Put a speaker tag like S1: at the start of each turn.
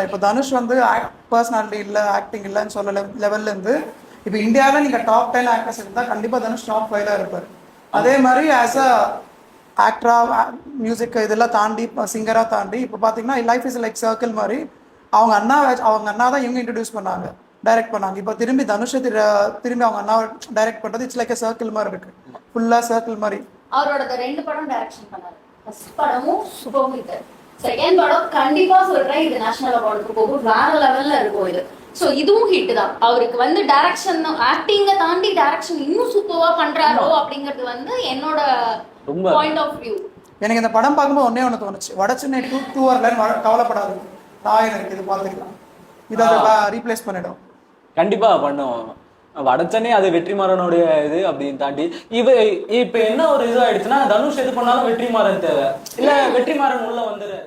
S1: இப்போ தனுஷ் வந்து பர்சனாலிட்டி இல்லை, ஆக்டிங் இல்லைன்னு சொல்ல லெவல்ல இருந்து இப்போ இந்தியாவில் நீங்கள் டாப் 10 ஆக்டர்ஸ் இருந்தால் கண்டிப்பாக தனுஷ் டாப் 5 இருப்பார். அதே மாதிரி ஆஸ் அ ஆக்டரா, மியூசிக் இதெல்லாம் தாண்டி சிங்கராக தாண்டி இப்போ பார்த்தீங்கன்னா லைஃப் இஸ் லைக் சர்க்கிள் மாதிரி அவங்க அண்ணா தான் இவங்க இன்ட்ரடியூஸ் பண்ணாங்க, டைரக்ட் பண்ணாங்க. இப்போ திரும்பி தனுஷை திரும்பி அவங்க அண்ணாவை டைரக்ட் பண்ணுறது இட்ஸ் லைக் a சர்க்கிள் மாதிரி இருக்கு, ஃபுல்லாக சர்க்கிள் மாதிரி.
S2: அவரோட 2 படம் டைரக்ஷன் பண்ணாரு. ஃபர்ஸ்ட் படமும் சூப்பர் ஹிட், செகண்ட் படம் கண்டிப்பா சொல்றேன் இது நேஷனல் அவார்டுக்கு போகும், வேற லெவல்ல இருக்கும் இது. சோ இதுவும் ஹிட் தான். அவருக்கு வந்து டைரக்ஷன், ஆக்டிங்க தாண்டி டைரக்ஷன் இன்னும் சூப்பரா பண்றாரோ அப்படிங்கிறது வந்து என்னோட பாயிண்ட் ஆஃப் வியூ.
S1: எனக்கு இந்த படம் பார்க்கும்போது ஒன்னே தோணுச்சு, வடச்சென்னை 2 வரலன்னு கவலைப்படாது, தாயன் இருக்கு, இது பார்த்துக்கலாம், இதை ரீப்ளேஸ் பண்ணிடும்.
S3: கண்டிப்பா பண்ணுவோம். வடச்சென்னை அது வெற்றிமாறனுடைய இது அப்படின்னு தாண்டி இப்ப என்ன ஒரு இது ஆயிடுச்சுன்னா தனுஷ் எது பண்ணாலும் வெற்றிமாறன் தேவை இல்ல, வெற்றிமாறன் உள்ள வந்துடுறாரு.